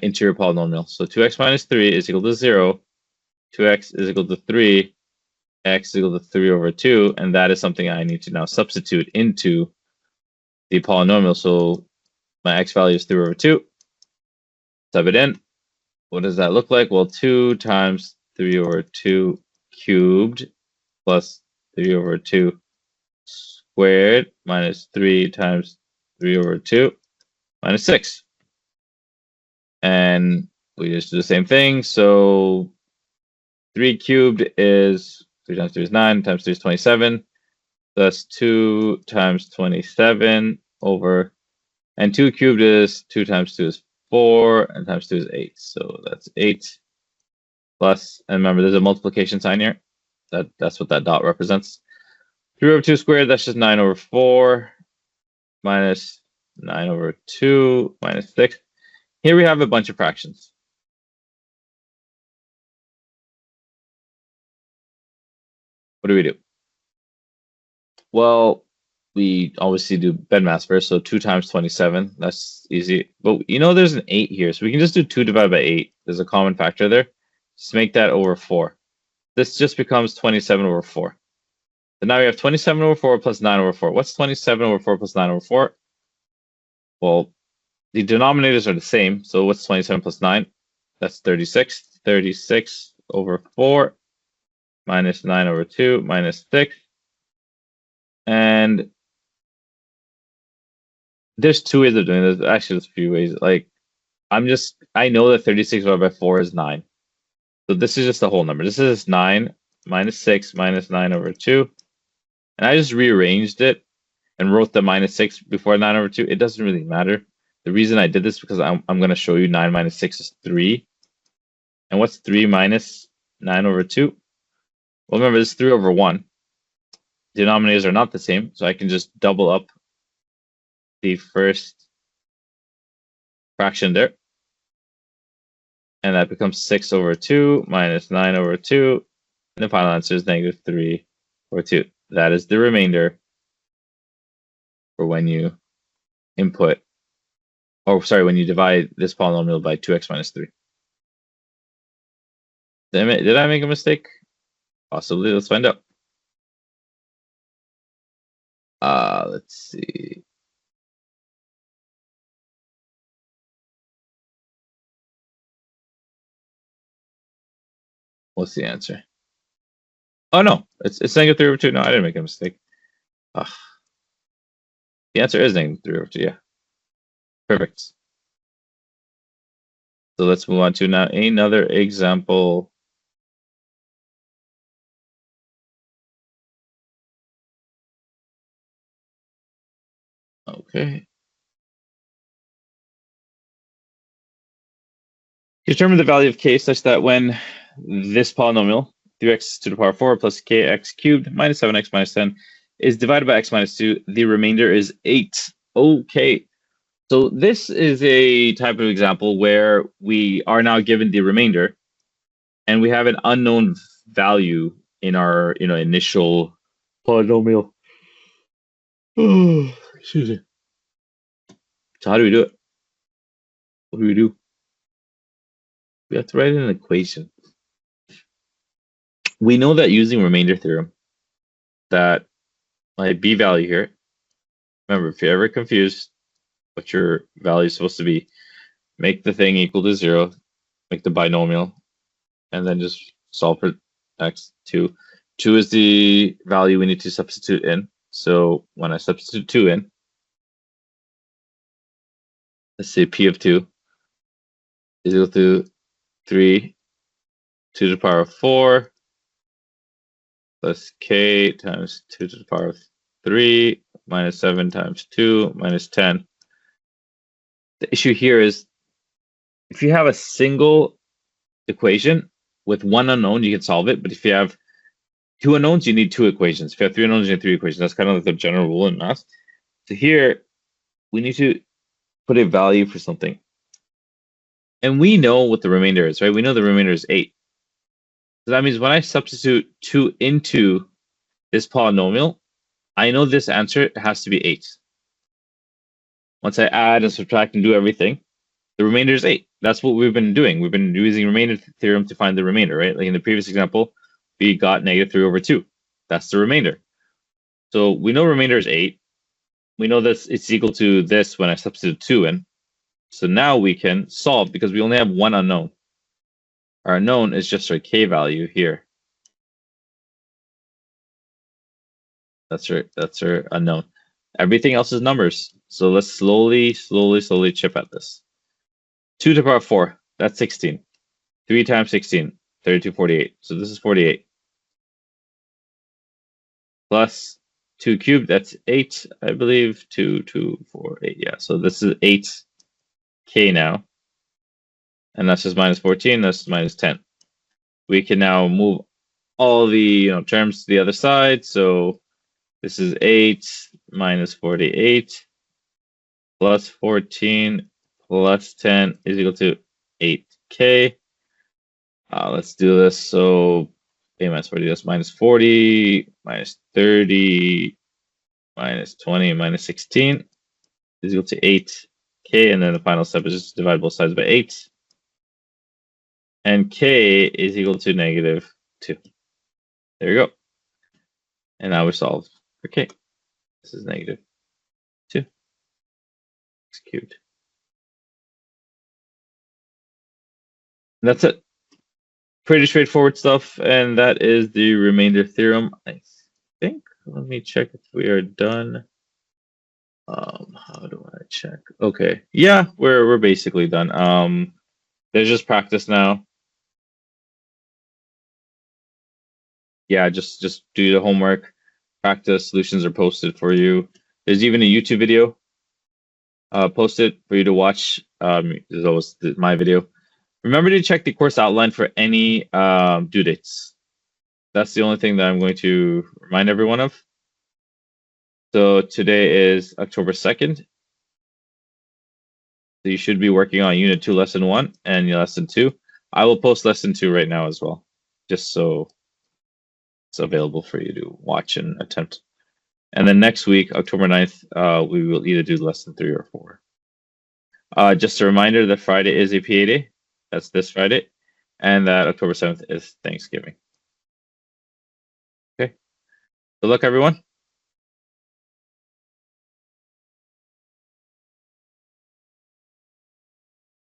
interior polynomial. So 2x minus 3 is equal to 0. 2x is equal to 3. X is equal to 3 over 2. And that is something I need to now substitute into the polynomial. So my x value is 3 over 2. Type it in. What does that look like? Well, 2 times 3 over 2 cubed plus 3 over 2 squared minus 3 times 3 over 2 minus 6. And we just do the same thing. So 3 cubed is 3 times 3 is 9, times 3 is 27. That's 2 times 27 over, and 2 cubed is 2 times 2 is 4, and times 2 is 8. So that's 8 plus, and remember there's a multiplication sign here. That's what that dot represents. 3 over 2 squared, that's just 9 over 4 minus 9 over 2 minus 6. Here we have a bunch of fractions. What do we do? Well, we obviously do BEDMAS first, so 2 times 27, that's easy. But you know there's an 8 here, so we can just do 2 divided by 8. There's a common factor there. Just make that over 4. This just becomes 27 over 4. So now we have 27 over 4 plus 9 over 4. What's 27 over 4 plus 9 over 4? Well, the denominators are the same, so what's 27 plus 9? That's 36. 36 over 4 minus 9 over 2 minus 6. And there's two ways of doing this. Actually, there's a few ways. Like, I know that 36 divided by 4 is 9. So this is just the whole number. This is 9 minus 6 minus 9 over 2. And I just rearranged it and wrote the minus 6 before 9 over 2. It doesn't really matter. The reason I did this is because I'm going to show you 9 minus 6 is 3. And what's 3 minus 9 over 2? Well, remember, this is 3 over 1. Denominators are not the same, so I can just double up the first fraction there. And that becomes 6 over 2 minus 9 over 2. And the final answer is negative 3 over 2. That is the remainder for when you input, or sorry, when you divide this polynomial by 2x minus 3. Did I make a mistake? Possibly. Let's find out. Let's see. What's the answer? Oh no, it's negative 3 over 2. No, I didn't make a mistake. Ugh. The answer is negative 3 over 2. Yeah, perfect. So let's move on to now another example. Okay. Determine the value of k such that when this polynomial, 3x to the power 4 plus kx cubed minus 7x minus 10 is divided by x minus 2, the remainder is 8. Okay. So this is a type of example where we are now given the remainder and we have an unknown value in our initial polynomial. Oh, excuse me. So how do we do it? What do we do? We have to write an equation. We know that using remainder theorem, that my b value here, remember, if you're ever confused what your value is supposed to be, make the thing equal to 0, make the binomial, and then just solve for x. 2 is the value we need to substitute in. So when I substitute 2 in, let's say p of 2 is equal to 3 to the power of 4 plus k times 2 to the power of 3 minus 7 times 2 minus 10. The issue here is if you have a single equation with one unknown, you can solve it. But if you have two unknowns, you need two equations. If you have three unknowns, you need three equations. That's kind of like the general rule in math. So here, we need to put a value for something. And we know what the remainder is, right? We know the remainder is 8. So that means when I substitute 2 into this polynomial, I know this answer has to be 8. Once I add and subtract and do everything, The remainder is 8. That's what we've been doing. We've been using remainder theorem to find the remainder, right? Like in the previous example, we got -3/2. That's the remainder. So we know remainder is 8. We know that it's equal to this when I substitute 2 in. So now we can solve because we only have one unknown. Our unknown is just our k value here. That's our unknown. Everything else is numbers. So let's slowly chip at this. 2 to the power 4, that's 16. 3 times 16, 32, 48. So this is 48. Plus 2 cubed, that's 8, I believe. 2, 2, 4, 8. Yeah, so this is 8k now. And that's just minus 14, that's minus 10. We can now move all the terms to the other side. So this is 8 minus 48 plus 14 plus 10 is equal to 8k. Let's do this. So a minus 40, that's minus 40, minus 30, minus 20, minus 16 is equal to 8k. And then the final step is just divide both sides by 8. And k is equal to -2. There you go. And now we solve for k. This is -2 x cubed. And that's it. Pretty straightforward stuff. And that is the remainder theorem, I think. Let me check if we are done. How do I check? Okay. Yeah, we're basically done. There's just practice now. Yeah, just do the homework. Practice solutions are posted for you. There's even a YouTube video posted for you to watch. There's always my video. Remember to check the course outline for any due dates. That's the only thing that I'm going to remind everyone of. So today is October 2nd. So you should be working on Unit 2, Lesson 1, and Lesson 2. I will post Lesson 2 right now as well, just so it's available for you to watch and attempt. And then next week, October 9th, we will either do Lesson 3 or 4. Just a reminder that Friday is a PA day. That's this Friday. And that October 7th is Thanksgiving. Okay. Good luck, everyone.